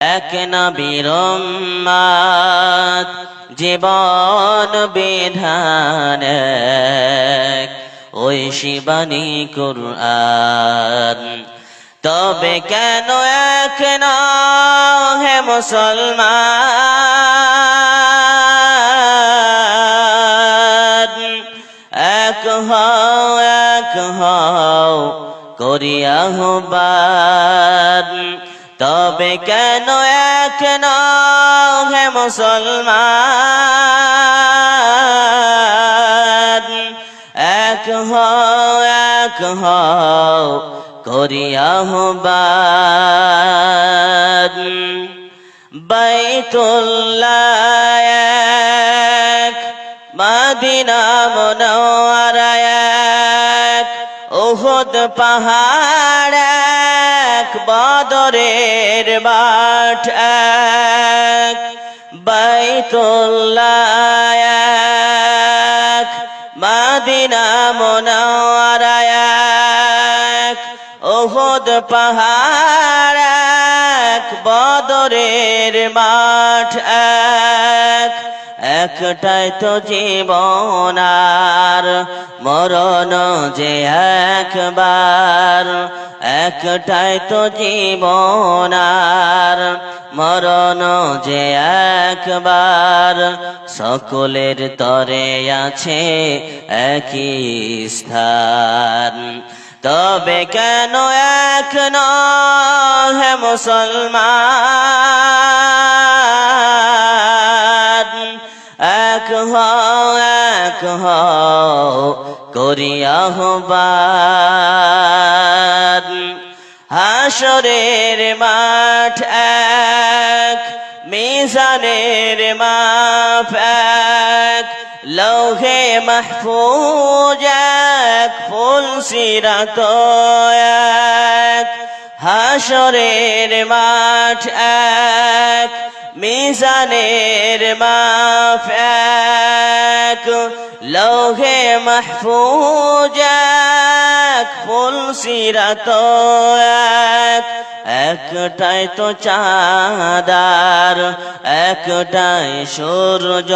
এক নবীর উম্মত জীবন বিধান এক, ওই শিবানী কুরআন। তবে কেন এক না হে মুসলমান, এক হও করি আহ্বান। তবে কেন এক না হে মুসলমান, এক হও করি আহ্বান। বাইতুল্লাহ এক, মদিনা মুনাওয়ারা এক, উহুদ পাহাড় এক, বদরের মাঠ এক। বাইতুল্লাহ এক, মদিনা মুনাওয়ারা এক, উহুদ পাহাড় এক, বদরের মাঠ এক। একটাই তো জীবন আর মরণ যে একবার, একটাই তো জীবন আর মরণ যে একবার। সকলের তরে আছে একই স্থান, তবে কেন এক না হে মুসলমান, এক হও করি আহ্বান। হাসরের মাঠ এক, মিজানের মাপ এক, লৌহে মাহফুজ এক, ফুল সিরাত এক। হাসরের মাঠ এক, মিজানের মাপ এক, লৌহে মাহফুজ এক, ফুল সিরাত এক। একটাই তো চাঁদার একটাই সূর্য,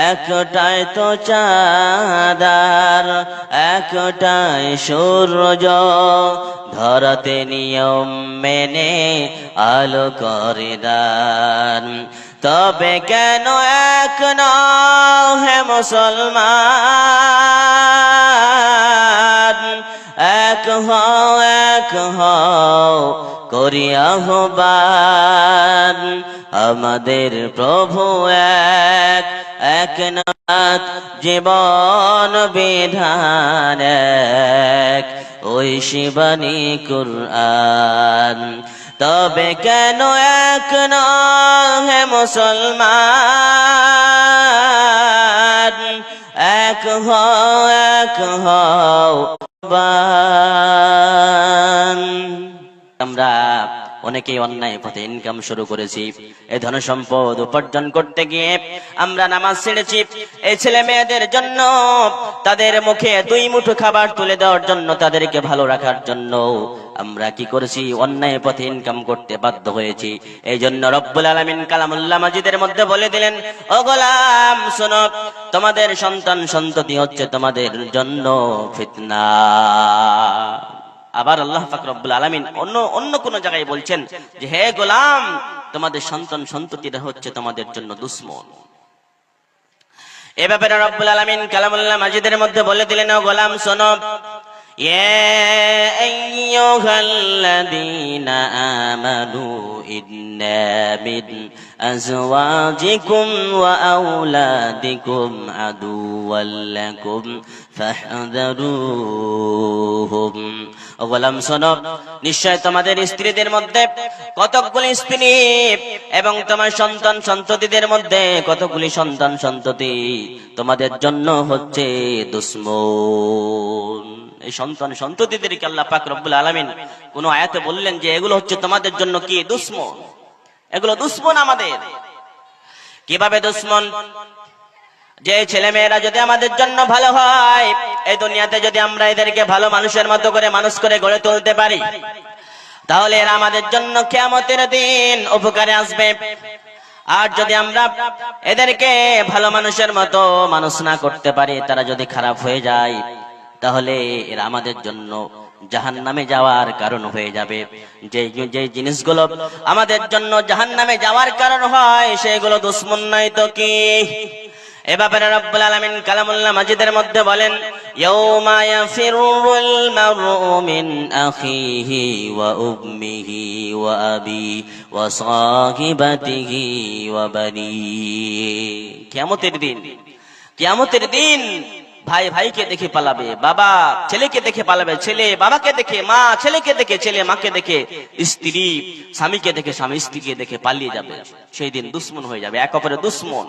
একটাই তো চাঁদার একটাই সূর্য। ধরাতে নিয়ম মেনে আলো করে দান, তবে কেন এক না হে মুসলমান, এক হও করি আহ্বান। আমাদের প্রভু এক, একনাথ জীবন বিধান এক, ওই শিবানী কুরআন। তবে কেন এক না হে মুসলমান, এক হও। আমরা অনেকেই অন্যায় পথে ইনকাম শুরু করেছি, এই ধন সম্পদ উপার্জন করতে গিয়ে আমরা নামাজ ছেড়েছি। এই ছেলে মেয়েদের জন্য, তাদের মুখে দুই মুঠো খাবার তুলে দেওয়ার জন্য, তাদেরকে ভালো রাখার জন্য আমরা কি করেছি? অন্যায় পথে ইনকাম করতে বাধ্য হয়েছি। এই জন্য রব্বুল আলামিন কালামুল্লাহ মাজিদের মধ্যে বলে দিলেন, ও গোলাম শোনো, তোমাদের সন্তান সন্ততি হচ্ছে তোমাদের জন্য ফিতনা। আবার আল্লাহ পাক রব্বুল আলামিন অন্য কোন জায়গায় বলছেন যে হে গোলাম, তোমাদের সন্তান সন্ততিরা হচ্ছে তোমাদের জন্য দুশমন। এ ব্যাপারে রব্বুল আলামিন কালামুল্লাহ মাজিদের মধ্যে বলে দিলেন, ও গোলাম শোনো, ইয়া আইয়ুহাল্লাযীনা আমানু ইন্না মিন আজওয়াজিকুম ওয়া আওলাদিকুম আদুওয়াল লাকুম ফাহযারুহুম। ও গোলাম শোনো, নিশ্চয় তোমাদের স্ত্রীদের মধ্যে কতকগুলি স্ত্রী এবং তোমার সন্তান সন্ততিদের মধ্যে কতগুলি সন্তান সন্ততি তোমাদের জন্য হচ্ছে দুশমন। এই সন্তান সন্ততিদেরকে আল্লাহ পাক রব্বুল আলামিন কোন আয়াতে বললেন যে এগুলো হচ্ছে তোমাদের জন্য কি দুশমন, এগুলো দুশমন আমাদের। কিভাবে দুশমন? যে ছেলে মেয়েরা যদি আমাদের জন্য ভালো হয়, এই দুনিয়াতে যদি আমরা এদেরকে ভালো মানুষের মতো করে মানুষ করে গড়ে তুলতে পারি, তাহলে এরা আমাদের জন্য কিয়ামতের দিন উপকারে আসবে। আর যদি আমরা এদেরকে ভালো মানুষের মতো মানুষ না করতে পারি, তারা যদি খারাপ হয়ে যায়, তাহলে এরা আমাদের জন্য জাহান্নামে যাওয়ার কারণ হয়ে যাবে। যে জিনিসগুলো আমাদের জন্য জাহান্নামে যাওয়ার কারণ হয়, সেগুলো দুশমন নয় তো কি? এ ব্যাপারে রব্বুল আলামিন কালামুল্লাহ মাজিদের মধ্যে বলেন, ইয়াউমা ইয়াফিরুল মারউ মিন আখিহি ওয়া উম্মিহি ওয়া আবি ওয়া সাহিবাতিহি ওয়া বানি। কিয়ামতের দিন ভাই ভাইকে দেখে পালাবে, বাবা ছেলেকে দেখে পালাবে, ছেলে বাবাকে দেখে, মা ছেলেকে দেখে, ছেলে মাকে দেখে, স্ত্রী স্বামীকে দেখে, স্বামী স্ত্রীকে দেখে পালিয়ে যাবে। সেই দিন দুশমন হয়ে যাবে, এক অপরের দুশমন।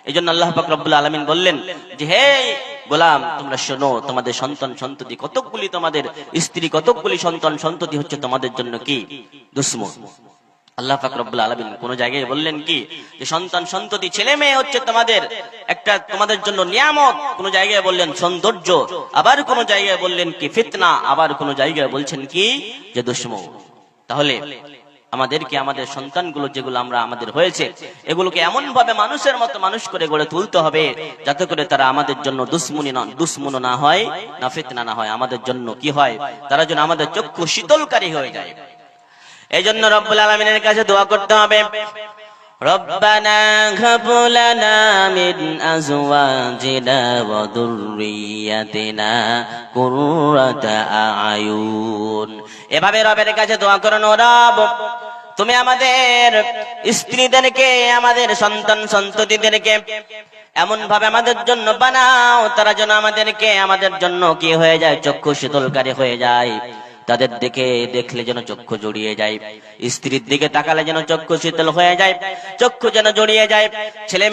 এই জন্য আল্লাহ পাক রব্বুল আলামিন বললেন যে, হে গোলাম, তোমরা শোনো, তোমাদের সন্তান সন্ততি কতকগুলি, তোমাদের স্ত্রী কতকগুলি সন্তান সন্ততি হচ্ছে তোমাদের জন্য কি? দুশমন। আল্লাহ পাক রব্বুল আলামিন কোন জায়গায় বললেন কি যে সন্তান সন্ততি ছেলে মেয়ে হচ্ছে তোমাদের একটা, তোমাদের জন্য নিয়ামত। কোন জায়গায় বললেন সৌন্দর্য, আবার কোন জায়গায় বললেন কি ফিতনা, আবার কোন জায়গায় বলছেন কি যে দুশমন। তাহলে আমাদেরকে আমাদের সন্তানগুলো যেগুলো আমরা আমাদের হয়েছে, এগুলোকে এমন ভাবে মানুষের মতো মানুষ করে গড়ে তুলতে হবে যাতে করে তারা আমাদের জন্য দুশমন না হয়, না ফিতনা না হয়, আমাদের জন্য কি হয়, তারা যেন আমাদের চক্ষু শীতলকারী হয়ে যায়। এই জন্য রব্বুল আলামিনের কাছে দোয়া করতে হবে, রব্বানা হাব লানা মিন আজওয়াজিনা ওয়া যুররিয়াতিনা কুররাতা আয়ুন। এভাবে রবের কাছে দোয়া করুন, রব তুমি আমাদের স্ত্রীদেরকে, আমাদের সন্তান সন্ততিদেরকে এমন ভাবে আমাদের জন্য বানাও, তারা যেন আমাদেরকে, আমাদের জন্য কি হয়ে যায়, চক্ষু শীতলকারী হয়ে যায়। তাদের দিকে দেখলে যেন চক্ষু জড়িয়ে যায়, স্ত্রীর দিকে তাকালে যেন চক্ষু শীতল হয়ে যায়, চক্ষু যেন জড়িয়ে যায়। ছেলে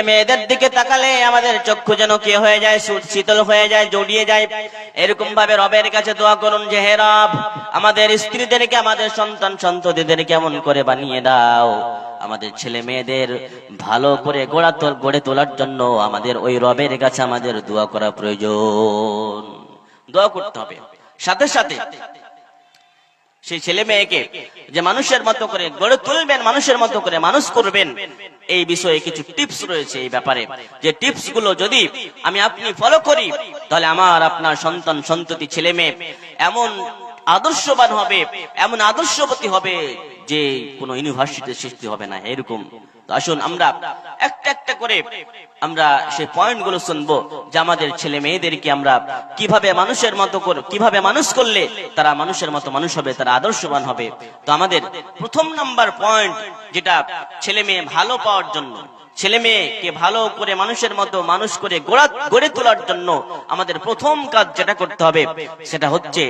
মেয়েদের দিকে তাকালে আমাদের চক্ষু যেন কি হয়ে যায়, শীতল হয়ে যায়, জড়িয়ে যায়। এরকম ভাবে রবের কাছে দোয়া করুন যে, হে রব, আমাদের স্ত্রীদেরকে, আমাদের সন্তান সন্ততিদেরকে এমন করে বানিয়ে দাও, আমাদের ছেলে মেয়েদের ভালো করে গড়ে তোলার জন্য আমাদের ওই রবের কাছে আমাদের দোয়া করা প্রয়োজন। দোয়া করতে হবে। সাথে সাথে সেই ছেলে মেয়েকে যে মানুষের মতো করে গড়ে তুলবেন, মানুষের মতো করে মানুষ করবেন, এই বিষয়ে কিছু টিপস রয়েছে এই ব্যাপারে, যে টিপস গুলো যদি আমি আপনি ফলো করি, তাহলে আমার আপনার সন্তান সন্ততি ছেলে মেয়ে এমন আদর্শবান হবে, এমন আদর্শবতী হবে যে কোনো ইউনিভার্সিটির সৃষ্টি হবে না। এরকম আসুন আমরা একটা একটা করে আমরা সেই পয়েন্ট গুলো শুনবো যে আমাদের ছেলে মেয়েদেরকে আমরা কিভাবে মানুষের মতো করে, কিভাবে মানুষ করলে তারা মানুষের মতো মানুষ হবে, তারা আদর্শবান হবে। তো আমাদের প্রথম নাম্বার পয়েন্ট, যেটা ছেলে মেয়ে ভালো পাওয়ার জন্য, ছেলে মেয়েকে ভালো করে মানুষের মতো মানুষ করে গড়ে তোলার জন্য আমাদের প্রথম কাজ যেটা করতে হবে, সেটা হচ্ছে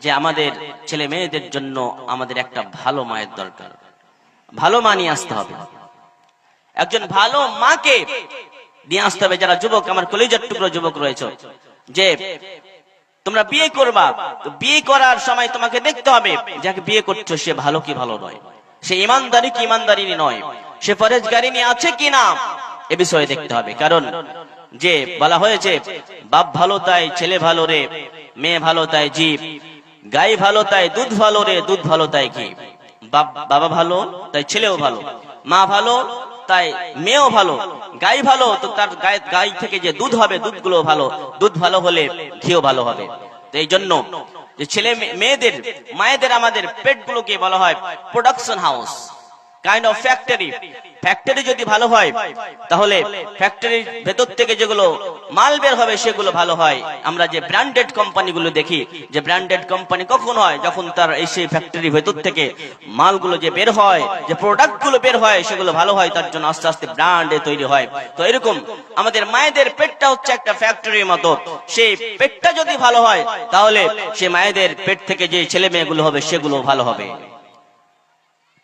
যে আমাদের ছেলে মেয়েদের জন্য আমাদের একটা ভালো মায়ের দরকার, ভালো মা নিয়ে আসতে হবে। একজন ভালো মাকে নিয়ে আসতে হবে। যারা যুবক, আমার কলিজার টুকরো যুবক রয়েছে, যে তোমরা বিয়ে করবা, তো বিয়ে করার সময় তোমাকে দেখতে হবে যাকে বিয়ে করছো সে ভালো কি ভালো নয়, সে ইমানদারি কি ইমানদারি নয়, সে পরেজগারিনী আছে কি না, এ বিষয়ে দেখতে হবে। কারণ যে বলা হয়েছে, বাপ ভালো তাই ছেলে ভালো রে, মেয়ে ভালো তাই জীব, গাই ভালো তাই দুধ ভালো রে, দুধ ভালো তাই কি। বাবা ভালো তাই ছেলেও ভালো, মা ভালো তাই মেয়েও ভালো, গাই ভালো তো তার গাই থেকে যে দুধ হবে, দুধগুলো ভালো, দুধ ভালো হলে ঘিও ভালো হবে। তো এই জন্য যে ছেলে মেয়েদের, মায়েদের, আমাদের পেটগুলোকে বলা হয় production house, kind of factory. Factory যদি ভালো হয়, তাহলে ফ্যাক্টরির ভেতর থেকে যেগুলো মাল বের হবে সেগুলো ভালো হয়। আমরা যে ব্র্যান্ডেড কোম্পানিগুলো দেখি, যে ব্র্যান্ডেড কোম্পানি কখন হয়, যখন তার এই সেই ফ্যাক্টরির ভেতর থেকে মালগুলো যে বের হয়, যে প্রোডাক্টগুলো বের হয়, সেগুলো ভালো হয়, তার জন্য আস্তে আস্তে ব্র্যান্ডে তৈরি হয়। তো এরকম আমাদের মায়েদের পেটটা হচ্ছে একটা ফ্যাক্টরির মতো। সেই পেটটা যদি ভালো হয়, তাহলে সে মায়েদের পেট থেকে যে ছেলে মেয়েগুলো হবে সেগুলো ভালো হবে।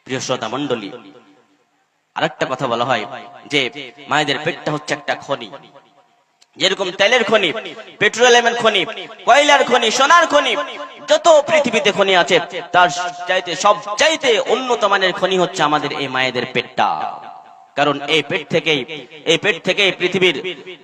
প্রিয় শ্রোতা মণ্ডলী, আরেকটা কথা বলা হয় যে মায়েদের পেটটা হচ্ছে একটা খনি, যেরকম তেলের খনি, পেট্রোলিয়ামের খনি, কয়লার খনি, সোনার খনি, যত পৃথিবীতে খনি আছে তার চাইতে সব চাইতে উন্নত মানের খনি হচ্ছে আমাদের এই মায়েদের পেটটা। কারণ এই পেট থেকেই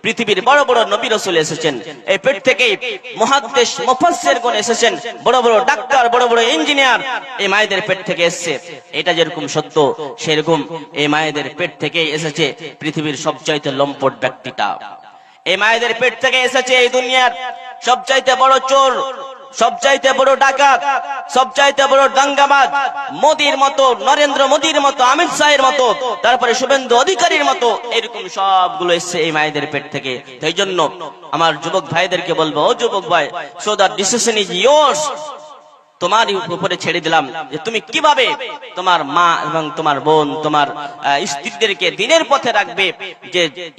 পৃথিবীর বড় বড় নবী রাসূল এসেছেন। এই পেট থেকেই মুহাদ্দিস মুফাসসিরগণ এসেছেন, বড় বড় ডাক্তার, বড় বড় ইঞ্জিনিয়ার এই মায়েদের পেট থেকে এসেছে। এটা যেরকম সত্য, সেরকম এই মায়েদের পেট থেকেই এসেছে পৃথিবীর সবচাইতে লম্পট ব্যক্তিটা। এই মায়েদের পেট থেকে এসেছে এই দুনিয়ার সবচাইতে বড় চোর, সবচাইতে বড় ডাকাত, সবচাইতে বড় দাঙ্গাবাজ, মোদির মতো, নরেন্দ্র মোদির মতো, অমিত শাহের মতো, তারপরে শুভেন্দু অধিকারীর মতো, এরকম সবগুলো এসছে এই মায়েদের পেট থেকে। তাই জন্য আমার যুবক ভাইদেরকে বলবো, ও যুবক ভাই, so the decision is yours. তোমার উপরে ছেড়ে দিলাম যে তুমি কিভাবে তোমার মা এবং তোমার বোন, তোমার স্ত্রীদেরকে দিনের পথে রাখবে।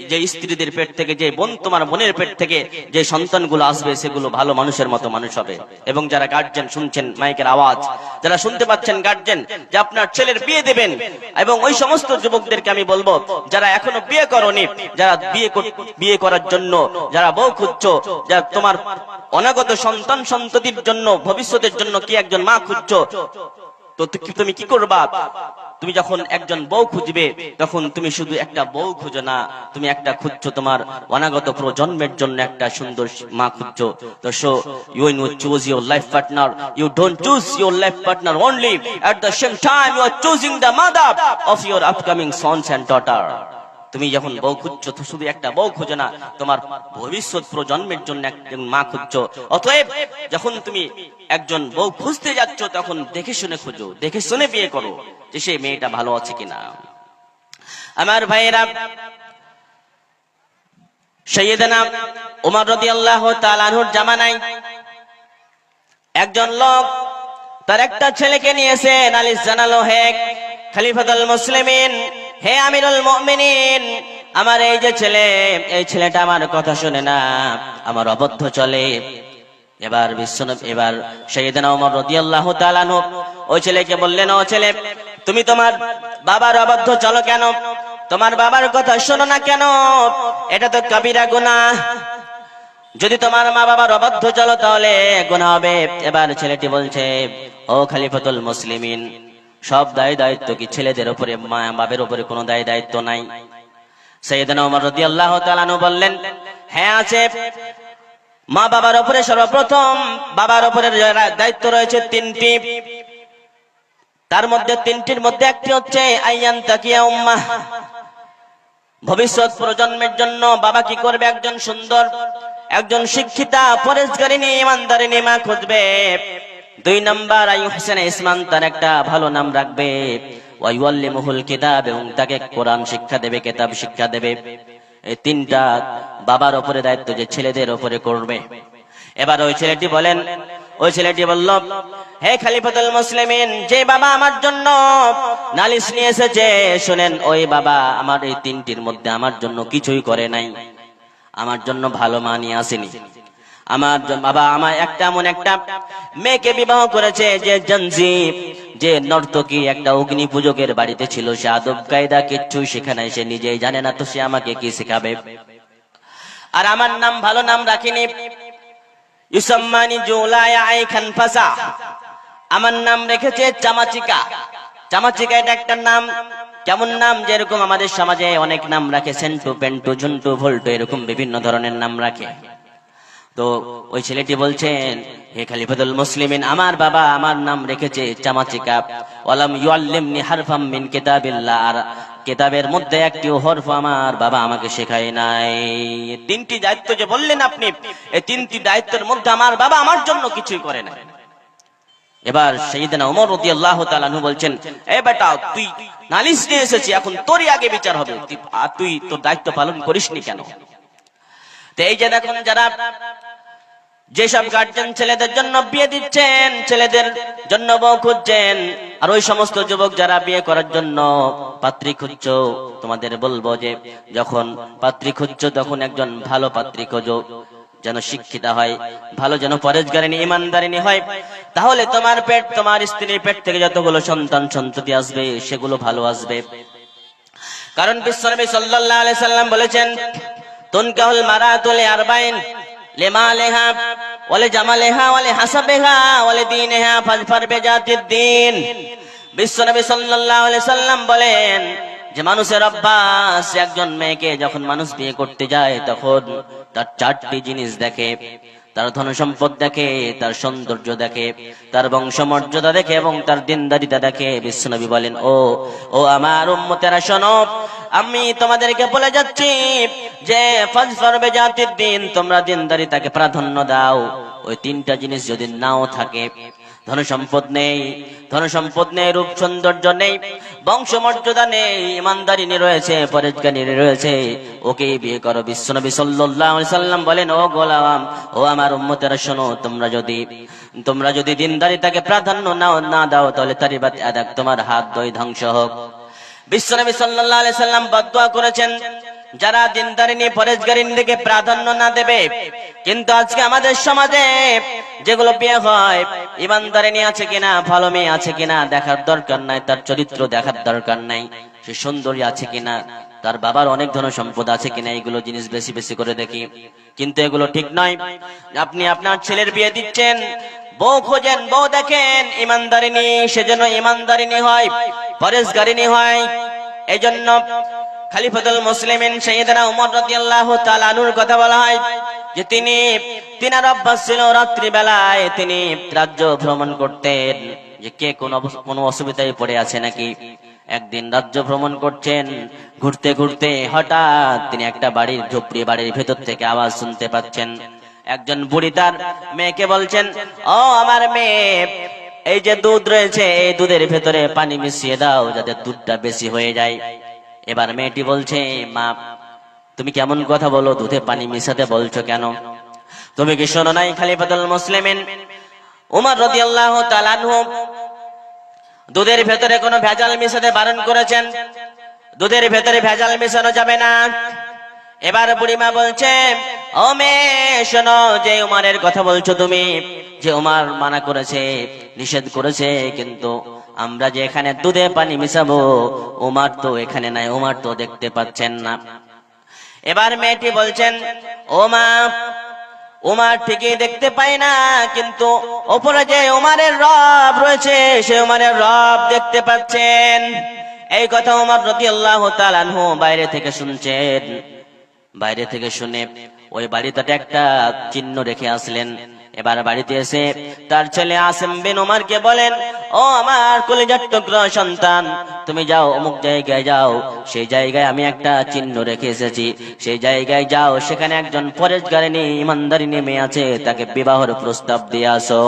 যে স্ত্রীদের পেট থেকে, যে বোন, তোমার বোনের পেট থেকে যে সন্তানগুলো আসবে সেগুলো ভালো মানুষের মতো মানুষ হবে। এবং যারা গার্জেন শুনছেন মাইকের আওয়াজ, যারা শুনতে পাচ্ছেন গার্জেন যে আপনার ছেলের বিয়ে দেবেন, এবং ওই সমস্ত যুবকদেরকে আমি বলবো যারা এখনো বিয়ে করনি, যারা বিয়ে করার জন্য যারা বউ খুঁজছো, যারা তোমার অনাগত সন্তান সন্ততির জন্য, ভবিষ্যতের জন্য কি একজন মা খুঁজছো, তো তুমি কি করবা? তুমি যখন একজন বউ খুঁজবে তখন তুমি শুধু একটা বউ খুঁজো না, তুমি একটা খুঁজছো তোমার অনাগত প্রজন্মের জন্য একটা সুন্দর মা খুঁজছো। তো so when you choose your life partner, you don't choose your life partner only, at the same time you are choosing the mother of your upcoming sons and daughter. তুমি যখন বউ খুঁজছো তো শুধু একটা বউ খুঁজো না, তোমার ভবিষ্যৎ প্রজন্মের জন্য একজন মা খুঁজছো। অতএব যখন তুমি একজন বউ খুঁজতে যাচ্ছ তখন দেখে শুনে খুঁজো, দেখে শুনে বিয়ে করো যে সেই মেয়েটা ভালো আছে কিনা। আমার ভাইয়েরা, সাইয়েদনা ওমর রাদিয়াল্লাহু তাআলা আনহুর জামানায় একজন লোক তার একটা ছেলেকে নিয়েছে, নালিশ জানালো, হে খলিফাতুল মুসলিমিন, হে আমিরুল মুমিনিন, আমার এই যে ছেলে, এই ছেলেটা আমার কথা শুনে না, আমার অবাধ্য চলে। এবার সাইয়েদনা ওমর রাদিয়াল্লাহু তাআলা আনহু ওই ছেলেকে বললেন, ও ছেলে, তুমি তোমার বাবার অবাধ্য চলো কেন? তোমার বাবার কথা শোনো না কেন? এটা তো কবিরা গুনাহ। যদি তোমার মা বাবার অবাধ্য চলো তাহলে গুনাহ হবে। এবার ছেলেটি বলছে, ও খলিফাতুল মুসলিমিন, সব দায়িত্ব কি ছেলেদের উপরে, মা বাবার উপরে কোনো দায়িত্ব নাই? সাইয়েদনা ওমর রাদিয়াল্লাহু তাআলা আনহু বললেন, হ্যাঁ আছে। মা বাবার উপরে সর্বপ্রথম বাবার উপরে দায়িত্ব রয়েছে তিনটি। তার মধ্যে তিনটির মধ্যে একটি হচ্ছে আইয়ান তাকিয়া উম্মাহ, ভবিষ্যৎ প্রজন্মের জন্য বাবা কি করবে? একজন সুন্দর, একজন শিক্ষিতা, পরেশগারিনী, ইমানদারিনী মা খুঁজবে। 2 নাম্বার আইয়ুহসান ইসমান, তার একটা ভালো নাম রাখবে। ওয়াইউল্লিমুহুল কিতাব, এবং তাকে কোরআন শিক্ষা দেবে, কিতাব শিক্ষা দেবে। এই তিনটা বাবার উপরে দায়িত্ব যে ছেলেদের উপরে করবে। এবার ওই ছেলেটি বলল, হে খলিফাতুল মুসলিমিন, যে বাবা আমার জন্য নালিশ নিয়ে এসেছে, শুনেন, ওই বাবা আমার এই তিনটির মধ্যে আমার জন্য কিছুই করে নাই, আমার জন্য ভালো মা নিয়ে আসেনি। আমার বাবা আমার এমন একটা মেয়েকে বিবাহ করেছে যে জঞ্জিব, যে নর্তকী, একটা অগ্নি পূজকের বাড়িতে ছিল, সে আদব কায়দা কিচ্ছু শেখে নাই, সে নিজেই জানে না, তো সে আমাকে কি শেখাবে? আর আমার নাম ভালো নাম রাখিনি, ইউসাম্মানি জুলায়া আইখান ফাসা, আমার নাম রেখেছে চামাচিকা। চামাচিকা এটা একটা নাম, কেমন নাম? যেরকম আমাদের সমাজে অনেক নাম রাখে, সেন্টু, পেন্টু, ঝুন্টু, ভল্টু, এরকম বিভিন্ন ধরনের নাম রাখে। তো ওই ছেলেটি বলছেন, হে খলিফাতুল মুসলিমিন, আমার বাবা আমার নাম রেখেছে চামাচিকা। ওয়ালাম ইউআল্লিমনি হারফাম মিন কিতাবিল্লাহ, আর কিতাবের মধ্যে একটি হরফ আমার বাবা আমাকে শেখায় নাই। তিনটি দায়িত্ব যে বললেন আপনি, এই তিনটি দায়িত্বের মধ্যে আমার বাবা আমার জন্য কিছুই করে না। এবার সাইয়েদনা ওমর রাদিয়াল্লাহু তাআলা আনহু বলছেন, এ বেটা, তুই নালিশ নিয়ে এসেছিস, এখন তোরই আগে বিচার হবে, তুই তোর দায়িত্ব পালন করিসনি কেন? তো এই যে দেখুন, যারা যেসব গার্জেন ছেলেদের জন্য বিয়ে দিচ্ছেন, ছেলেদের জন্য বউ খুঁজছেন, আর ওই সমস্ত যুবক যারা বিয়ে করার জন্য পাত্রী খুঁজছো, তোমাদের বলবো যে যখন পাত্রী খুঁজছো তখন একজন ভালো পাত্রী খোঁজো, যেন শিক্ষিতা হয়, ভালো যেন পরেশগারিনী, ইমানদারিনী হয়। তাহলে তোমার স্ত্রীর পেট থেকে যতগুলো সন্তান সন্ততি আসবে সেগুলো ভালো আসবে। কারণ বিশ্বনবী সাল্লাল্লাহু আলাইহি সাল্লাম বলেছেন, তুনকাহুল মারাতু লিআরবাইন, লিমালিহা ওয়া লিজামালিহা ওয়া লিহাসাবিহা ওয়া লিদীনিহা ফাজফার বিজাতিদ দ্বীন। বিশ্বনবী সাল্লাল্লাহু আলাইহি সাল্লাম বলেন যে মানুষের অভ্যাস, একজন মেয়েকে যখন মানুষ বিয়ে করতে যায় তখন তার চারটি জিনিস দেখে, তার ধন সম্পদ দেখে, তার সৌন্দর্য দেখে, তার বংশমর্যাদা দেখে এবং তার দিনদারিতা দেখে। বিশ্বনবী বলেন, ও আমার উম্মতেরা শোনো, আমি তোমাদেরকে বলে যাচ্ছি যে ফাজফার বিজাতিদ দ্বীন, তোমরা দিনদারিতাকে প্রাধান্য দাও। ওই তিনটা জিনিস যদি নাও থাকে, ধন সম্পদ নেই, রূপ সৌন্দর্য নেই, বংশমর্যাদা নেই, ইমানদারি রয়েছে, পরেজগারি রয়েছে, ওকে বিয়ে করো। বিশ্বনবী সাল্লাল্লাহু আলাইহি সাল্লাম বলেন, ও গোলাম, ও আমার উম্মতেরা শোনো, তোমরা যদি দিনদারিতাকে প্রাধান্য না দাও তাহলে তারিবাত আদাক, তোমার হাত দুই ধ্বংস হোক। বিশ্বনবী সাল্লাল্লাহু আলাইহি সাল্লাম বদদুয়া করেছেন যারা দিনদারিনী পরেজগারির দিকে প্রাধান্য না দেবে। কিন্তু আজকে আমাদের সমাজে যেগুলো বিয়ে হয়, ইমানদারিনী আছে কিনা, ভালো মেয়ে আছে কিনা দেখার দরকার নাই, তার চরিত্র দেখার দরকার নাই, সে সুন্দরী আছে কিনা, তার বাবার অনেক ধন সম্পদ আছে কিনা, এগুলো জিনিস বেশি বেশি করে দেখি। কিন্তু এগুলো ঠিক নয়। আপনি আপনার ছেলের বিয়ে দিচ্ছেন, বউ খোঁজেন, বউ দেখেন ইমানদারিনী, সেজন্য ইমানদারিনী হয়, পরেজগারিনী হয়। এজন্য খলিফাতুল মুসলিমিন সাইয়েদনা উমর রাদিয়াল্লাহু তাআলা আনহুর কথা বলা হয় যে তিনার অভ্যাস ছিল রাত্রি বেলায় তিনি রাজ্য ভ্রমণ করতেন, যে কে কোন অসুবিধায় পড়ে আছে নাকি। একদিন রাজ্য ভ্রমণ করছেন, ঘুরতে ঘুরতে হঠাৎ তিনি একটা বাড়ির ঝুপড়ি বাড়ির ভেতর থেকে আওয়াজ শুনতে পাচ্ছেন। একজন বুড়ি তার মেয়েকে বলছেন, ও আমার মেয়ে, এই যে দুধ রয়েছে, এই দুধের ভেতরে পানি মিশিয়ে দাও যাতে দুধটা বেশি হয়ে যায়। এবার মেয়েটি বলছে, মা তুমি কেমন কথা বলো, দুধে পানি মিশাতে বলছো কেন? তুমি কি শোনো নাই খলিফাতুল মুসলিমিন উমর রাদিয়াল্লাহু তাআলা আনহু দুধের ভেতরে কোনো ভেজাল মিশাতে বারণ করেছেন? দুধের ভেতরে ভেজাল মেশানো যাবে না। এবার বুড়িমা বলছে, ও মেয়ে শোনো, যে উমারের কথা বলছো তুমি, যে উমার মানা করেছে, নিষেধ করেছে, কিন্তু আমরা যে এখানে দুধে পানি মিশাবো, উমার তো এখানে নাই, উমার তো দেখতে পাচ্ছেন না। এবার মেয়েটি বলছেন, ও মা, উমার ঠিকই দেখতে পাই না, কিন্তু ওপরে যে উমারের রব রয়েছে, সে উমারের রব দেখতে পাচ্ছেন। এই কথা উমর রাদিয়াল্লাহু তাআলা আনহু বাইরে থেকে শুনছেন। বাইরে থেকে শুনে ওই বাড়িটাতে একটা চিহ্ন রেখে আসলেন। এবার বাড়িতে এসে তার ছেলে আসিম বিন উমরকে বলেন, ও আমার কলিজার টুকরা সন্তান, তুমি যাও অমুক জায়গায় যাও, সেই জায়গায় আমি একটা চিহ্ন রেখে এসেছি, সেই জায়গায় যাও, সেখানে একজন পরেজগারিনী ইমানদারিনী মেয়ে আছে, তাকে বিবাহের প্রস্তাব দিয়ে আসো।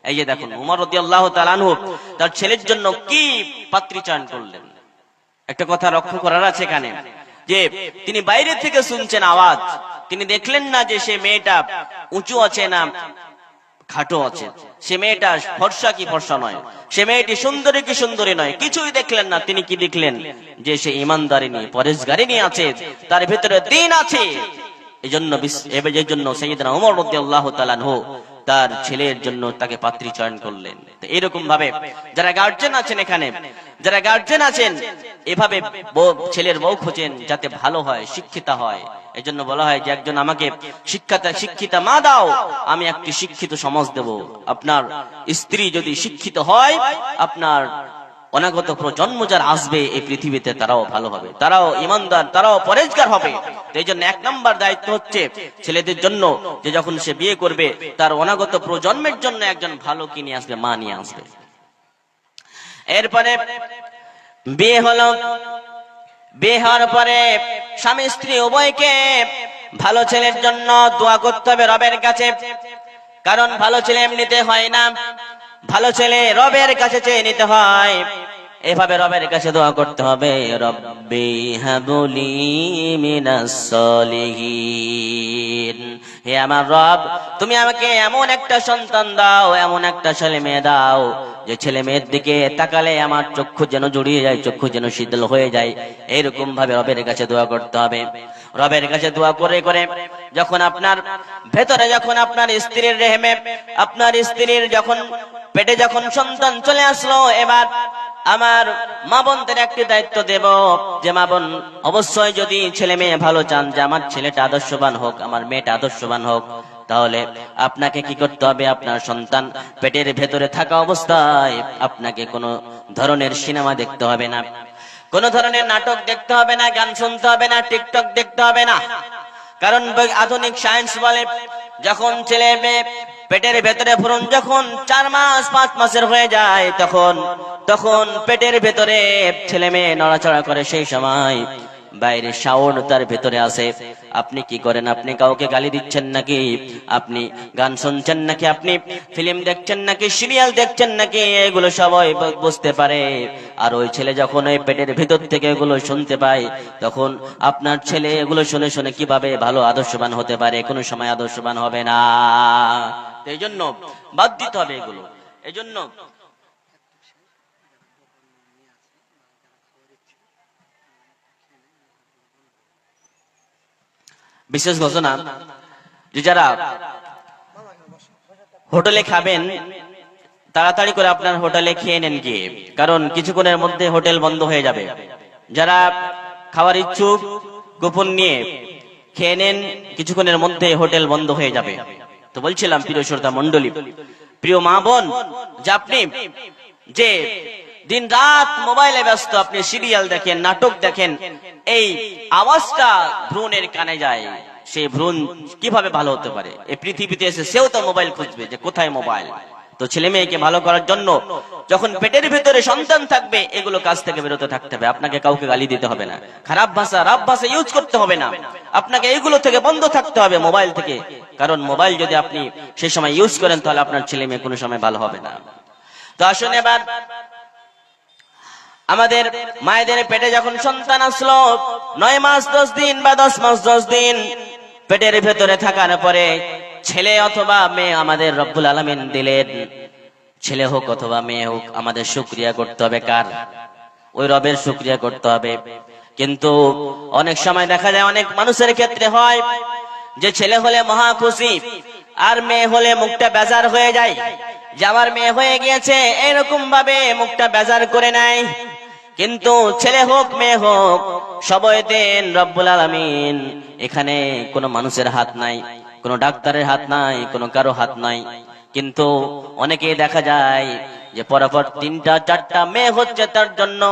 এই যে দেখুন উমর রাদিয়াল্লাহু তাআলা আনহু তার ছেলের জন্য কি পাত্রী চয়ন করলেন। একটা কথা লক্ষ্য করার আছে এখানে, যে তিনি বাইরে থেকে শুনছেন আওয়াজ, তিনি দেখলেন না যে সে মেয়েটা উঁচু আছে না খাটো আছে, সে মেয়েটা ফর্সা কি ফর্সা নয়, সে মেয়েটি সুন্দরী কি সুন্দরী নয়, কিছুই দেখলেন না। তিনি কি দেখলেন? যে সে ইমানদারিনী পরেজগারিনী আছে, তার ভিতরে দ্বীন আছে। এই জন্য সাইয়েদনা উমর রাদিয়াল্লাহু তাআলা আনহু তার ছেলের জন্য তাকে পাত্রী চয়ন করলেন। এরকম ভাবে যারা গার্জিয়ান আছেন, এখানে যারা গার্জিয়ান আছেন, এভাবে ছেলের বউ খোঁজেন যাতে ভালো হয়, শিক্ষিতা হয়। এই জন্য বলা হয় যে একজন আমাকে শিক্ষিতা মা দাও, আমি একটি শিক্ষিত সমাজ দেব। আপনার স্ত্রী যদি শিক্ষিত হয়, আপনার অনাগত প্রজন্ম যারা আসবে এই পৃথিবীতে, তারাও ভালো হবে, তারাও ইমানদার, তারাও পরেজগার হবে। এই জন্য এক নম্বর দায়িত্ব হচ্ছে ছেলেদের জন্য, যে যখন সে বিয়ে করবে তার অনাগত প্রজন্মের জন্য একজন ভালো কি নিয়ে আসবে, মা নিয়ে আসবে। এরপরে বিয়ে হলো, বিয়ে হওয়ার পরে স্বামী স্ত্রী উভয়কে ভালো ছেলের জন্য দোয়া করতে হবে রবের কাছে। কারণ ভালো ছেলে এমনিতে হয় না, ভালো ছেলে রবের কাছে চেয়ে নিতে হয়। এভাবে রবের কাছে দোয়া করতে হবে, রব্বি হাবলি মিনাস সলিহিন, হে আমার রব, তুমি আমাকে এমন একটা সন্তান দাও, এমন একটা ছেলে মেয়ে দাও, যে ছেলে মেয়ের দিকে তাকালে আমার চক্ষু যেন জুড়িয়ে যায়, চক্ষু যেন শীতল হয়ে যায়। এইরকম ভাবে রবের কাছে দোয়া করতে হবে। রবের কাছে দোয়া করে করে যখন আপনার ভেতরে, যখন আপনার স্ত্রীর রেহেমে, আপনার স্ত্রীর যখন পেটে যখন সন্তান চলে আসলো, এবার আমার মা বোনদের একটি দায়িত্ব দেব, যে মা বোন অবশ্যই যদি ছেলে মেয়ে ভালো চান, যে আমার ছেলেটা আদর্শবান হোক, আমার মেয়েটা আদর্শবান হোক, তাহলে আপনাকে কি করতে হবে? আপনার সন্তান পেটের ভেতরে থাকা অবস্থায় আপনাকে কোনো ধরনের সিনেমা দেখতে হবে না, কোন ধরনের নাটক দেখতে হবে না, গান শুনতে হবে না, টিকটক দেখতে হবে না। কারণ আধুনিক সায়েন্স বলে যখন ছেলে মেয়ে পেটের ভেতরে ভ্রূণ যখন 4 মাস 5 মাসের হয়ে যায় তখন পেটের ভেতরে ছেলে মেয়ে নড়াচড়া করে, সেই সময় বাইরে শাওন তার ভেতরে আছে। আপনি কি করেন? আপনি কাউকে গালি দিচ্ছেন নাকি? আপনি গান শুনছেন নাকি? আপনি ফিল্ম দেখছেন নাকি? সিরিয়াল দেখছেন নাকি? এগুলো সবাই বুঝতে পারে। আর ওই ছেলে যখন ওই পেটের ভিতর থেকে এগুলো শুনতে পায়, তখন আপনার ছেলে এগুলো শুনে শুনে কিভাবে ভালো আদর্শবান হতে পারে? কোনো সময় আদর্শবান হবে না। এই জন্য বাদ দিতে হবে এগুলো। এই জন্য বিশেষ ঘোষণা যে যারা হোটেলে খাবেন তাড়াতাড়ি করে আপনার হোটেলে খেয়ে নেন গিয়ে, কারণ কিছুক্ষণের মধ্যে হোটেল বন্ধ হয়ে যাবে। যারা খাওয়ার ইচ্ছুক গোপন নিয়ে খেয়ে নেন, কিছুক্ষণের মধ্যে হোটেল বন্ধ হয়ে যাবে। তো বলছিলাম প্রিয় শ্রোতা মণ্ডলী, প্রিয় মা বোন, যে আপনি যে দিন রাত মোবাইলে ব্যস্ত, আপনি সিরিয়াল দেখেন, নাটক দেখেন, এই আওয়াজটা ভ্রূণের কানে যায়, সেই ভ্রূণ কিভাবে ভালো হতে পারে? এই পৃথিবীতে এসে সেও তো মোবাইল খুঁজবে যে কোথায় মোবাইল। তো ছেলে মেয়েকে ভালো করার জন্য যখন পেটের ভিতরে সন্তান থাকবে, এগুলো কাজ থেকে বিরত থাকতে হবে। আপনাকে কাউকে গালি দিতে হবে না, খারাপ ভাষা রাব ভাষা ইউজ করতে হবে না, আপনাকে এগুলো থেকে বন্ধ থাকতে হবে, মোবাইল থেকে। কারণ মোবাইল যদি আপনি সেই সময় ইউজ করেন, তাহলে আপনার ছেলে মেয়ে কোনো সময় ভালো হবে না। তো আসুন এবার আমাদের মায়েদের পেটে যখন সন্তান আসলো, 9 মাস 10 দিন বা 10 মাস 10 দিন পেটের ভেতরে থাকার পরে ছেলে অথবা মেয়ে আমাদের রব্বুল আলামিন দিলেন, ছেলে হোক অথবা মেয়ে হোক, আমাদের শুকরিয়া করতে হবে কার? ওই রবের শুকরিয়া করতে হবে। কিন্তু অনেক সময় দেখা যায় অনেক মানুষের ক্ষেত্রে হয় যে ছেলে হলে মহা খুশি, আর মেয়ে হলে মুখটা বেজার হয়ে যায়, যে আমার মেয়ে হয়ে গিয়েছে, এরকম ভাবে মুখটা বেজার করে নেয়। কিন্তু ছেলে হোক মেয়ে হোক, সবাই দেন রব্বুল আলামিন। এখানে কোনো মানুষের হাত নাই, কোনো ডাক্তারের হাত নাই, কোনো কারো হাত নাই। কিন্তু অনেকে দেখা যায় যে পরপর 3টা 4টা মেয়ে হচ্ছে, তার জন্য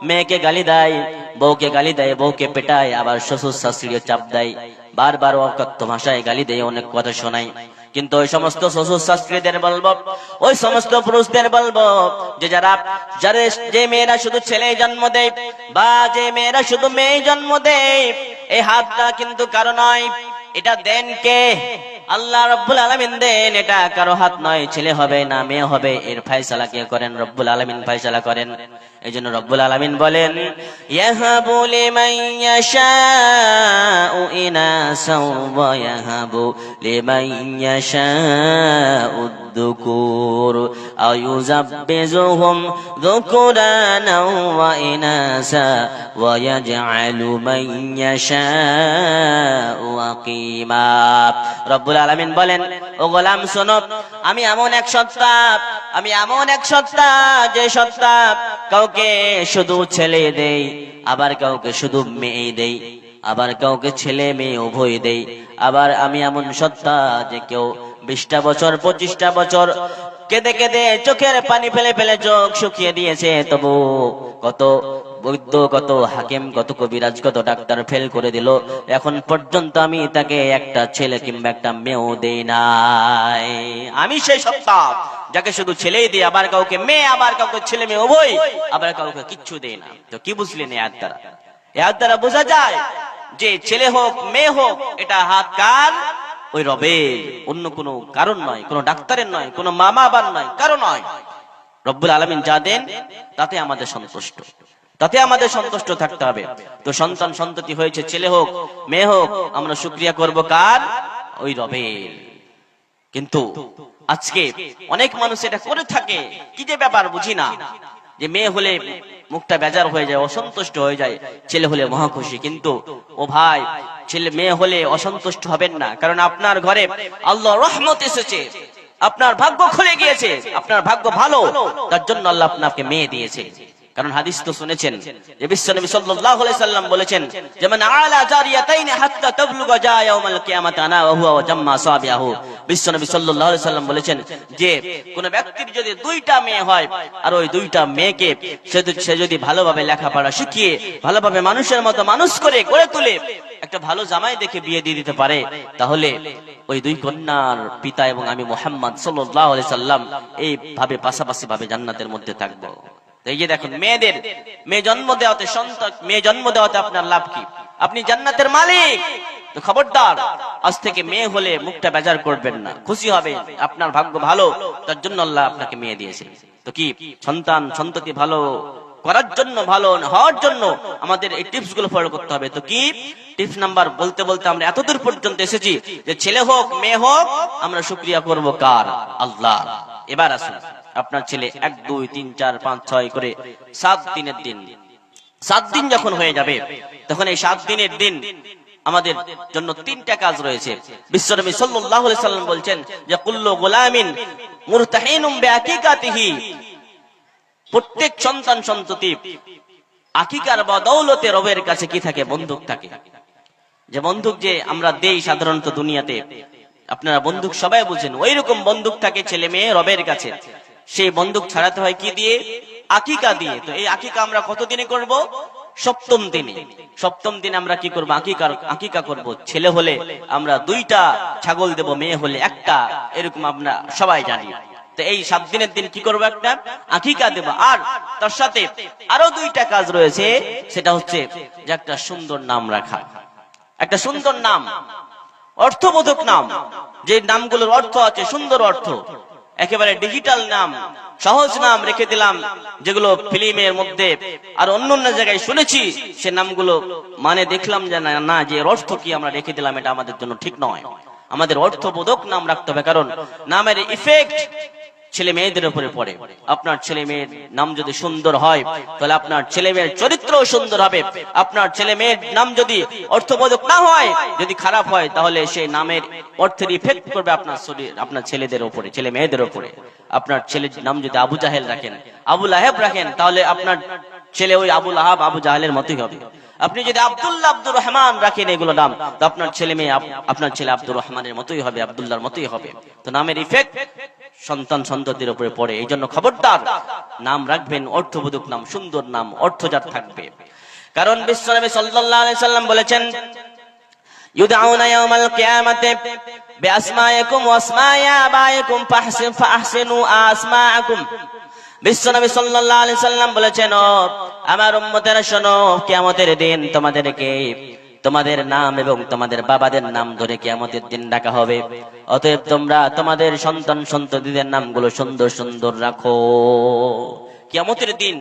মেয়েকে গালি দেয়, বউকে গালি দেয়, বউকে পেটায়, আবার শ্বশুর শাশুড়িও চাপ দেয়, বারবার অকথ্য ভাষায় গালি দেয়, অনেক কথা শোনায়। কিন্তু ওই সমস্ত শ্বশুর শাশুড়িদের বলবো, ওই সমস্ত পুরুষদের বলবো, যে যে মেয়েরা শুধু ছেলে জন্ম দেয় বা যে মেয়েরা শুধু মেয়ে জন্ম দেয়, এই হাতটা কিন্তু কারো নয়, এটা দেন কে? আল্লাহ রাব্বুল আলামিন দেন, এটা কারো হাত নয়। ছেলে হবে না মেয়ে হবে, এর ফয়সালা কে করেন? রব্বুল আলামিন ফয়সালা করেন। এইজন্য রব্বুল আলামিন বলেন, ইয়াহাবু লিমান ইয়াশাউ ইনাসাও ওয়া ইয়াহাবু লিমান ইয়াশাউ الذكور أو يزبزهم ذكرانا وإناثا ويجعل من يشاء عقيما। রব্বুল আলামিন বলেন, ও গোলাম শোনো, আমি এমন এক সত্তা, যে সত্তা কাউকে শুধু ছেলে দেই, আবার কাউকে শুধু মেয়ে দেই, আবার কাউকে ছেলে মেয়ে উভয় দেই। আবার আমি এমন সত্তা যে কেউ 20টা বছর 25টা বছর কেঁদে কেঁদে চোখের পানি ফেলে ফেলে চোখ শুকিয়ে দিয়েছে, তবু কত বৈদ্য, কত হাকিম, কত কবিরাজ, কত ডাক্তার ফেল করে দিল, এখন পর্যন্ত আমি তাকে একটা ছেলে কিংবা একটা মেয়েও দেই নাই। আমি সেই সত্তা যাকে শুধু ছেলেই দিই, আবার কাউকে মেয়ে, আবার কাউকে ছেলে মেয়ে উভয়, আবার কাউকে কিচ্ছু দেই না। তো কি বুঝলেন? এর দ্বারা বোঝা যায় যে ছেলে হোক মেয়ে হোক, এটা হাত কার? ওই রবের, অন্য কোনো কারণ নয়, কোনো ডাক্তারের নয়, কোনো মামা বাবার নয়, কারো নয়। রব্বুল আলামিন যা দেন তাতে আমাদের সন্তুষ্ট থাকতে হবে। তো সন্তান সন্ততি হয়েছে, ছেলে হোক মেয়ে হোক, আমরা শুকরিয়া করব কার? ওই রবের। কিন্তু আজকে অনেক মানুষ এটা করে থাকে, কি যে ব্যাপার বুঝি না, যে মেয়ে হলে মুখটা বেজার হয়ে যায়, অসন্তুষ্ট হয়ে যায়, ছেলে হলে মহা খুশি। কিন্তু ও ভাই, ছেলে মেয়ে হলে অসন্তুষ্ট হবেন না, কারণ আপনার ঘরে আল্লাহর রহমত এসেছে, আপনার ভাগ্য খুলে গিয়েছে, আপনার ভাগ্য ভালো, তার জন্য আল্লাহ আপনাকে মেয়ে দিয়েছে। কারণ হাদিস তো শুনেছেন যে বিশ্বনবী সাল্লাল্লাহু আলাইহি সাল্লাম বলেছেন, যেমন আলা জারিয়াতাইনি হাত্তা তাবলুগা জা ইয়াউমাল কিয়ামাতি আনা ওয়া হুয়া ওয়া জাম্মা সাবিয়াহু, বিশ্বনবী সাল্লাল্লাহু আলাইহি সাল্লাম বলেছেন যে কোন ব্যক্তির যদি দুইটা মেয়ে হয় আর ওই দুইটা মেয়েকে সে যদি ভালোভাবে লেখাপড়া শিখিয়ে ভালোভাবে মানুষের মতো মানুষ করে গড়ে তুলে একটা ভালো জামাই দেখে বিয়ে দিয়ে দিতে পারে, তাহলে ওই দুই কন্যার পিতা এবং আমি মুহাম্মদ সাল্লাল্লাহু আলাইহি সাল্লাম এইভাবে পাশাপাশি ভাবে জান্নাতের মধ্যে থাকবো। এই যে দেখুন, মেয়ে জন্ম দেওয়াতে মেয়ে জন্ম দেওয়াতে আপনার লাভ কি? আপনি জান্নাতের মালিক। তো খবরদার, আজ থেকে মেয়ে হলে মুখটা বেজার করবেন না, খুশি হবে, আপনার ভাগ্য ভালো, তার জন্য আল্লাহ আপনাকে মেয়ে দিয়েছে। তো কি সন্ততি ভালো করার জন্য, ভালো হওয়ার জন্য আমাদের এই টিপস গুলো ফলো করতে হবে। তো কি টিপস নাম্বার বলতে বলতে আমরা এতদূর পর্যন্ত এসেছি যে ছেলে হোক মেয়ে হোক আমরা শুকরিয়া করব কার? আল্লাহ। এবার আসুন, আপনার ছেলে 1 2 3 4 5 6 করে 7 দিনের দিন, 7 দিন যখন হয়ে যাবে তখন এই 7 দিনের দিন আমাদের জন্য 3টা কাজ রয়েছে। বিশ্বনবী সাল্লাল্লাহু আলাইহি সাল্লাম বলছেন যে কুল্লু গুলামিন মুরতাহিনুম বিআকিকাতিহি, প্রত্যেক সন্তান সন্ততি আকিকার বদৌলতে রবের কাছে কি থাকে? বন্দুক থাকে। যে বন্দুক যে আমরা দেই সাধারণত দুনিয়াতে, আপনারা বন্দুক সবাই বুঝেন, ওই রকম বন্দুক থাকে ছেলে মেয়ে রবের কাছে। সেই বন্দুক ছাড়াতে হয় কি দিয়ে? আকিকা দিয়ে। তো এই আকিকা আমরা কত দিনে করব? 7ম দিনে। 7ম দিনে আমরা কি করব? আকিকা করব। ছেলে হলে আমরা 2টা ছাগল দেব, মেয়ে হলে 1টা, এরকম আমরা সবাই জানি। তো এই 7 দিনের দিন কি করব? একটা আকিকা দেব। আর তার সাথে আরো 2টা কাজ রয়েছে, সেটা হচ্ছে যে একটা সুন্দর নাম রাখা। একটা সুন্দর নাম, অর্থবোধক নাম, যে নামগুলোর অর্থ আছে, সুন্দর অর্থ, একেবারে ডিজিটাল নাম, সহজ নাম রেখে দিলাম, যেগুলো ফিল্মের মধ্যে আর অন্য জায়গায় শুনেছি, সে নামগুলো মানে দেখলাম যে না, যে অর্থ কি আমরা রেখে দিলাম, এটা আমাদের জন্য ঠিক নয়। আমাদের অর্থবোধক নাম রাখতে হবে, কারণ নামের ইফেক্ট ছেলে মেয়েদের উপরে পড়ে। আপনার ছেলে মেয়ের নাম যদি সুন্দর হয়, তাহলে আপনার ছেলে মেয়ের চরিত্রও সুন্দর হবে। আপনার ছেলে মেয়ের নাম যদি অর্থবোধক না হয়, যদি খারাপ হয়, তাহলে সেই নামের অর্থের ইফেক্ট করবে আপনার ছেলেদের উপরে, ছেলে মেয়েদের উপরে। আপনার ছেলের নাম যদি আবু জাহেল রাখেন, আবু লাহেব রাখেন, তাহলে আপনার ছেলে ওই আবু লাহাব, আবু জাহেলের মতোই হবে। আপনি যদি আব্দুল্লাহ, আব্দুর রহমান রাখেন এগুলো নাম, তো আপনার ছেলে মেয়ে আপনার ছেলে আব্দুর রহমানের মতোই হবে, আব্দুল্লাহর মতোই হবে। তো নামের ইফেক্ট সন্তান সন্ততির উপরে পড়ে। এই জন্য খবরদার, নাম রাখবেন অর্থবোধক নাম, সুন্দর নাম, অর্থজাত থাকবে। কারণ বিশ্বনবী সাল্লাল্লাহু আলাইহি সাল্লাম বলেছেন, ইউদআউনা ইয়াওমাল কিয়ামাতি বিআসমাইকুম ওয়া আসমাই আবাইকুম ফাহসিনু আসমাআকুম। বিশ্বনবী সাল্লাল্লাহু আলাইহি সাল্লাম বলেছেন, আমার উম্মতেরা শোনো, কিয়ামতের দিন তোমাদেরকে তোমাদের নাম এবং তোমাদের বাবাদের নাম ধরে কিয়ামতের দিন ডাকা হবে। অতএব তোমরা তোমাদের সন্তান সন্ততিদের নামগুলো সুন্দর সুন্দর রাখো। কিয়ামতের দিন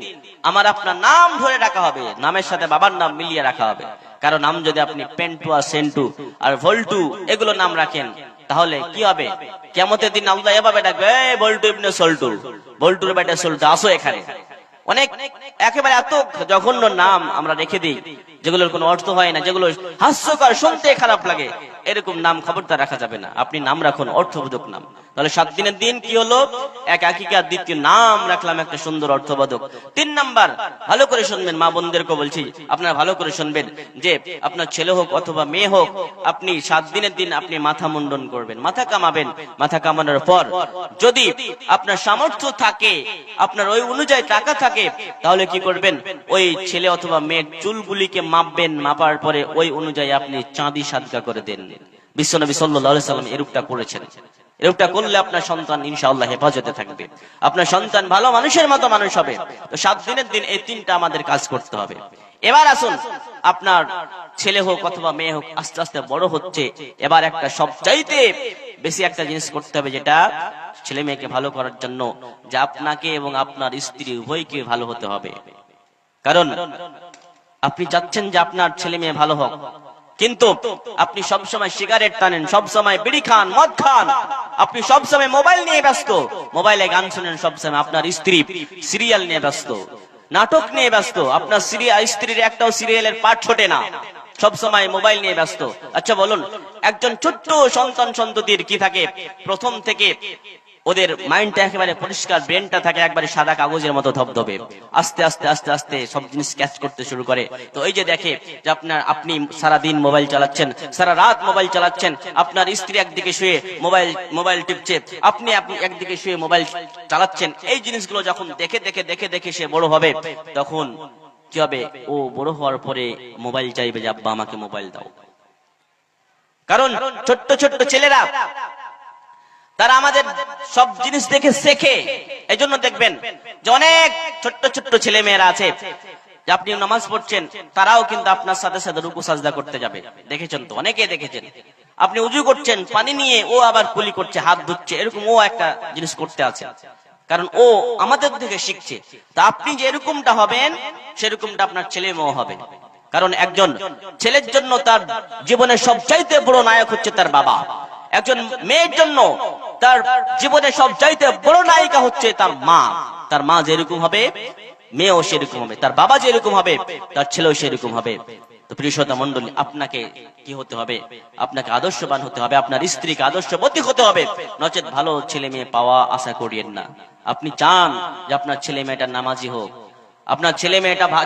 আমার আপনার নাম ধরে ডাকা হবে, নামের সাথে বাবার নাম মিলিয়ে রাখা হবে। কারণ নাম যদি আপনি পেন্টু আর সেন্টু আর ভল্টু এগুলো নাম রাখেন, তাহলে কি হবে? কিয়ামতের দিন আল্লাহ এভাবে ডাকবে, এই বল্টু ইবনে সল্টু, বল্টুর বেটা সল্টু, আসো এখানে। অনেক একেবারে এত জঘন্য নাম আমরা রেখে দিই, যেগুলোর কোনো অর্থ হয় না, যেগুলো হাস্যকর, শুনতে খারাপ লাগে, এরকম নাম খবরদার রাখা যাবে না। আপনি নাম রাখুন অর্থবোধক নাম। তাহলে 7 দিনের দিন কি হলো? এক আকিকা, দ্বিতীয় নাম রাখলাম একটা সুন্দর অর্থবোধক। 3 নাম্বার, ভালো করে শুনবেন, মা বোনদেরকে বলছি, আপনারা ভালো করে শুনবেন, যে আপনার ছেলে হোক অথবা মেয়ে হোক, আপনি 7 দিনের দিন আপনি মাথা মুন্ডন করবেন, মাথা কামাবেন। মাথা কামানোর পর যদি আপনার সামর্থ্য থাকে, আপনার ওই অনুযায়ী টাকা থাকে, তাহলে কি করবেন? ওই ছেলে অথবা মেয়ের চুলগুলিকে মাপবেন, মাপার পরে ওই অনুযায়ী আপনি চাঁদি সাদকা করে দেন। বিশ্বনবী সাল্লাল্লাহু আলাইহি সাল্লাম এরূপটা করেছেন। এরূপটা করলে আপনার সন্তান ইনশাআল্লাহ হেফাজতে থাকবে, আপনার সন্তান ভালো মানুষের মতো মানুষ হবে। তো 7 দিনের দিন এই 3টা আমাদের কাজ করতে হবে। এবার আসুন, আপনার ছেলে হোক অথবা মেয়ে হোক আস্তে আস্তে বড় হচ্ছে, এবার একটা সবচাইতে বেশি একটা জিনিস করতে হবে, যেটা ছেলে মেয়েকে ভালো করার জন্য, যে আপনাকে এবং আপনার স্ত্রী উভয়কে ভালো হতে হবে। কারণ আপনি চাচ্ছেন যে আপনার ছেলে মেয়ে ভালো হোক, কিন্তু আপনি সবসময় সিগারেট টানেন, সবসময় বিড়ি খান, মদ খান, আপনি সবসময় মোবাইল নিয়ে ব্যস্ত, মোবাইলে গান শুনেন সবসময়, আপনার স্ত্রী সিরিয়াল নিয়ে ব্যস্ত, নাটক নিয়ে ব্যস্ত, আপনার স্ত্রীর একটাও সিরিয়ালের পার্ট ছোটে না, সবসময় মোবাইল নিয়ে ব্যস্ত। আচ্ছা বলুন, একজন ছোট্ট সন্তান সন্ততির কি থাকে? প্রথম থেকে ওদের মাইন্ডটা একেবারে পরিষ্কার, ব্রেনটা থাকে একবারে সাদা কাগজের মতো ধবধবে, আস্তে আস্তে আস্তে আস্তে সব জিনিস ক্যাচ করতে শুরু করে। তো এই যে দেখে যে আপনি সারা দিন মোবাইল চালাচ্ছেন, সারা রাত মোবাইল চালাচ্ছেন, আপনার স্ত্রী একদিকে শুয়ে মোবাইল টিপছে, আপনি একদিকে শুয়ে মোবাইল চালাচ্ছেন, এই জিনিসগুলো যখন দেখে দেখে দেখে দেখে সে বড় হবে, তখন কি হবে, ও বড় হওয়ার পরে মোবাইল চাইবে যে আব্বা আমাকে মোবাইল দাও। কারণ ছোট্ট ছোট্ট ছেলেরা তারা আমাদের সব জিনিস দেখে শেখে। এই জন্য দেখবেন যে অনেক ছোট্ট ছোট্ট ছেলে মেয়েরা আছে যে আপনি নামাজ পড়ছেন, তারাও কিন্তু আপনার সাথে সাথে রুকু সাজদা করতে যাবে। দেখেছেন তো, অনেকে দেখেছেন। আপনি উজু করছেন, পানি নিয়ে ও আবার কুলি করছে, হাত ধুচ্ছে, এরকম ও একটা জিনিস করতে আছে, কারণ ও আমাদের থেকে শিখছে। তা আপনি যে এরকমটা হবেন, সেরকমটা আপনার ছেলে মেয়েও হবে। কারণ একজন ছেলের জন্য তার জীবনের সবচাইতে বড় নায়ক হচ্ছে তার বাবা, একজন মেয়ের জন্য তার জীবনের সবচাইতে বড় নায়িকা হচ্ছে তার মা। তার মা যেরকম হবে, মেয়েও সেরকম হবে, তার বাবা যেরকম হবে, তার ছেলেও সেরকম হবে। তো প্রিয় শ্রোতা মণ্ডলী, আপনাকে কি হতে হবে, আপনাকে আদর্শবান হতে হবে, আপনার স্ত্রীকে আদর্শবতী হতে হবে, নচেত ভালো ছেলে মেয়ে পাওয়া আশা করিয়েন না। আপনি চান যে আপনার ছেলে মেয়েটা নামাজি হোক, আপনার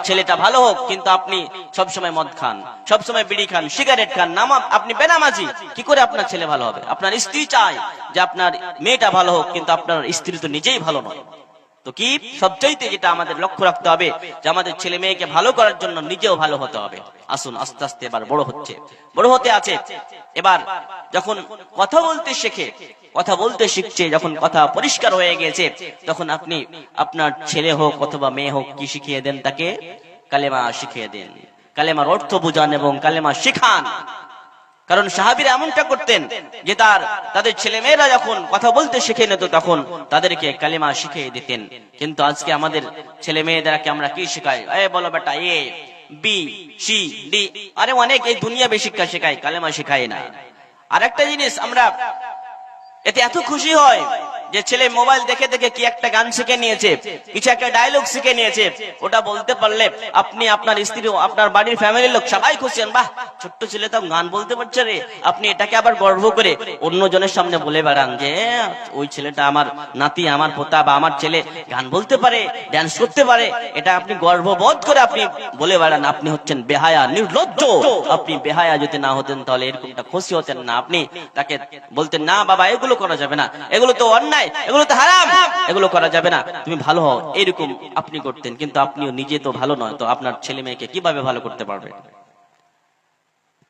ছেলেটা ভালো হোক, কিন্তু আপনি সবসময় মদ খান, সবসময় বিড়ি খান, সিগারেট খান, আপনি বেনামাজি, কি করে আপনার ছেলে ভালো হবে? আপনার স্ত্রী চায় যে আপনার মেয়েটা ভালো হোক, কিন্তু আপনার স্ত্রী তো নিজেই ভালো নয়। তো কি সবচাইতে যেটা আমাদের লক্ষ্য রাখতে হবে যে আমাদের ছেলে মেয়েকে ভালো করার জন্য নিজেও ভালো হতে হবে। আসুন আস্তে আস্তে এবার বড় হতে আছে। এবার যখন কথা বলতে শেখে, কথা বলতে শিখছে, যখন কথা পরিষ্কার হয়ে গেছে, তখন আপনি আপনার ছেলে হোক অথবা মেয়ে হোক, কি শিখিয়ে দেন তাকে? কালেমা শিখিয়ে দেন, কালেমার অর্থ বুঝান এবং কালেমা শিখান। কারণ সাহাবীরা এমনটা করতেন যে তাদের ছেলে মেয়েরা যখন কথা বলতে শিখে নিত, তখন তাদেরকে কালেমা শিখিয়ে দিতেন। কিন্তু আজকে আমাদের ছেলে মেয়েদেরকে আমরা কি শেখাই? বলো বেটা এ বি সি ডি, আরে অনেক এই দুনিয়াবি শিক্ষা শেখাই, কালেমা শেখাই না। আর একটা জিনিস, আমরা এতে এত খুশি হয় যে ছেলে মোবাইল দেখে দেখে কি একটা গান শিখে নিয়েছে, কিছু একটা ডায়লগ শিখে নিয়েছে, ওটা বলতে পারলে আপনি, আপনার স্ত্রী, আপনার বাড়ির ফ্যামিলির লোক সবাই খুশি হন, বাহ ছোট্ট ছেলে তো গান বলতে পারছে রে। আপনি এটাকে আবার গর্ব করে অন্য জনের সামনে বলে বেড়ান যে ওই ছেলেটা, আমার নাতি, আমার পোতা বা আমার ছেলে গান বলতে পারে, ড্যান্স করতে পারে, এটা আপনি গর্ববোধ করে আপনি বলে বেড়ান। আপনি হচ্ছেন বেহায়া, নির্লজ্জ। আপনি বেহায়া যদি না হতেন তাহলে এরকমটা খুশি হতেন না। আপনি তাকে বলতেন না বাবা এগুলো করা যাবে না, এগুলো তো অন্যায়, এগুলো তো হারাম, এগুলো করা যাবে না, তুমি ভালো হও, এরকম আপনি করতেন। কিন্তু আপনিও নিজে তো ভালো নয়, তো আপনার ছেলে মেয়েকে কিভাবে ভালো করতে পারবে?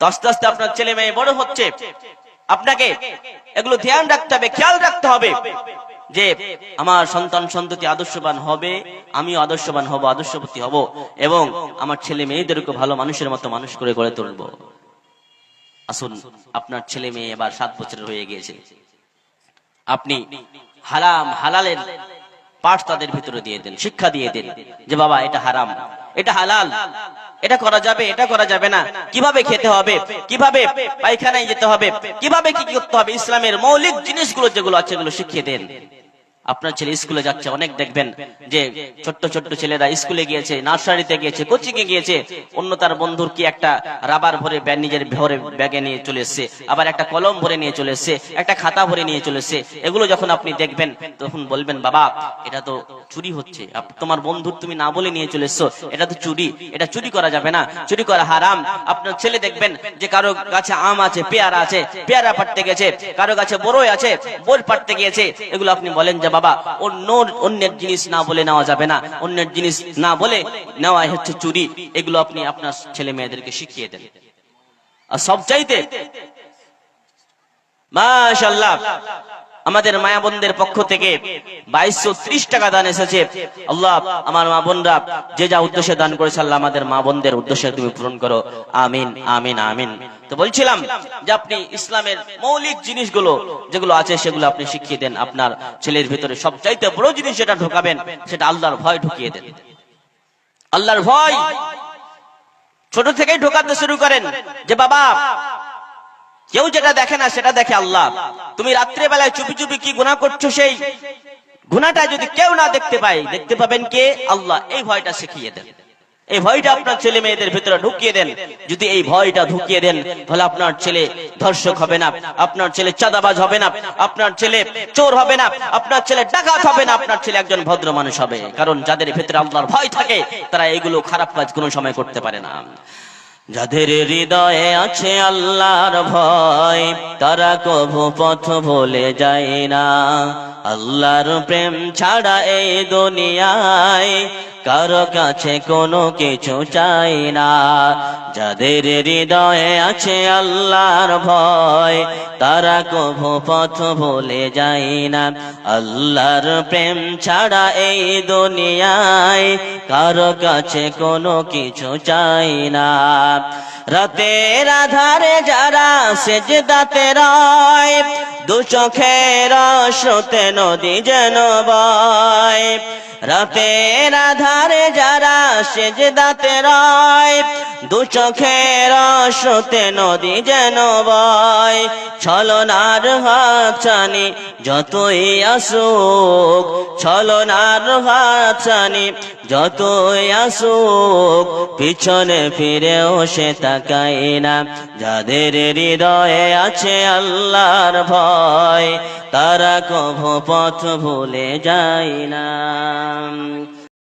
তো আস্তে আস্তে আপনার ছেলে মেয়ে বড় হচ্ছে, আপনাকে এগুলো ধ্যান রাখতে হবে, খেয়াল রাখতে হবে যে আমার সন্তান সন্ততি আদর্শবান হবে, আমিও আদর্শবান হব, আদর্শবতী হব, এবং আমার ছেলে মেয়েদেরকে ভালো মানুষের মতো মানুষ করে গড়ে তুলব। আসুন, আপনার ছেলে মেয়ে এবার 7 বছরের হয়ে গিয়েছে, আপনি হারাম হালালের পাঠ তাদের ভিতরে দিয়ে দেন, শিক্ষা দিয়ে দেন যে বাবা এটা হারাম, এটা হালাল, এটা করা যাবে, এটা করা যাবে না, কিভাবে খেতে হবে, কিভাবে পায়খানায় যেতে হবে, কিভাবে কি করতে হবে, ইসলামের মৌলিক জিনিসগুলো যেগুলো আছে এগুলো শিখিয়ে দেন। আপনার ছেলে স্কুলে যাচ্ছে, অনেক দেখবেন যে ছোট্ট ছোট্ট ছেলেরা স্কুলে গিয়েছে, নার্সারিতে গিয়েছে, কোচিং এ গিয়েছে, অন্য তার বন্ধুর কি একটা রাবার ভরে নিজের ভরে ব্যাগে নিয়ে চলে এসছে, আবার একটা কলম ভরে নিয়ে চলে এসছে, একটা খাতা ভরে নিয়ে চলে এসছে। এগুলো যখন আপনি দেখবেন তখন বলবেন বাবা এটা তো চুরি হচ্ছে, তোমার বন্ধুর তুমি না বলে নিয়ে চলে এসছো, এটা তো চুরি, এটা চুরি করা যাবে না, চুরি করা হারাম। আপনার ছেলে দেখবেন যে কারো গাছে আম আছে, পেয়ারা আছে, পেয়ারা পাড়তে গেছে, কারো গাছে বড়ই আছে, বড় পাড়তে গিয়েছে, এগুলো আপনি বলেন যে বাবা অন্যের জিনিস না বলে নেওয়া যাবে না, অন্যের জিনিস না বলে নেওয়া হচ্ছে চুরি। এগুলো আপনি আপনার ছেলে মেয়েদেরকে শিখিয়ে দেন। আর সবচাইতে মাশাআল্লাহ আমাদের মায়া বোনদের পক্ষ থেকে 2230 টাকা দান এসেছে। আল্লাহ আমার মা বোনরা যে যা উদ্দেশ্যে দান করেছে, আল্লাহ আমাদের মা বোনদের উদ্দেশ্যে তুমি পূরণ করো, আমিন আমিন আমিন। তো বলছিলাম যে আপনি ইসলামের মৌলিক জিনিসগুলো যেগুলো আছে সেগুলো আপনি শিখিয়ে দেন। আপনার ছেলের ভিতরে সবচাইতে বড় জিনিস যেটা ঢোকাবেন সেটা আল্লাহর ভয় ঢুকিয়ে দেন। আল্লাহর ভয় ছোট থেকেই ঢোকাতে শুরু করেন যে বাবা কেউ যেটা দেখে না সেটা দেখে আল্লাহ। তুমি রাত্রে বেলায় চুপি চুপি কি গুনাহ করছো, সেই গুনাহটা যদি কেউ না দেখতে পায়, দেখতে পাবেন কে? আল্লাহ। এই ভয়টা শিখিয়ে দেন। এই ভয়টা আপনার ছেলে মেয়েদের ভিতরে ঢুকিয়ে দেন। যদি এই ভয়টা ঢুকিয়ে দেন তাহলে আপনার ছেলে ধর্ষক হবে না, আপনার ছেলে চাঁদাবাজ হবে না, আপনার ছেলে চোর হবে না, আপনার ছেলে ডাকাত হবে না, আপনার ছেলে একজন ভদ্র মানুষ হবে। কারণ যাদের ভিতরে আল্লাহর ভয় থাকে তারা এগুলো খারাপ কাজ কোনো সময় করতে পারে না। যাদের হৃদয়ে আছে আল্লাহর ভয় তারা কভু পথ ভুলে যায় না। আল্লাহর প্রেম ছাড়া এই দুনিয়ায় কারো কাছে কোনো কিছু চাই না। যাদের হৃদয়ে আছে আল্লাহর ভয় তারা কভু পথ ভুলে যায় না। আল্লাহর প্রেম ছাড়া এই দুনিয়ায় কারো কাছে কোনো কিছু চাই না। রাতের আধারে যারা সেজদাতে রয় দু চোখের স্রোতে নদী যেন বয়। রাতের আধারে যারা সেজদাতে রয় দু চোখের স্রোতে নদী যেন বয়। ছলনার হাতছানি যতই আসুক, ছলনার হাতছানি যতই আসুক, পিছনে ফিরেও সে তাকায় না। যাদের হৃদয়ে আছে আল্লাহর ভয় তারা কভু পথ ভুলে যায় না।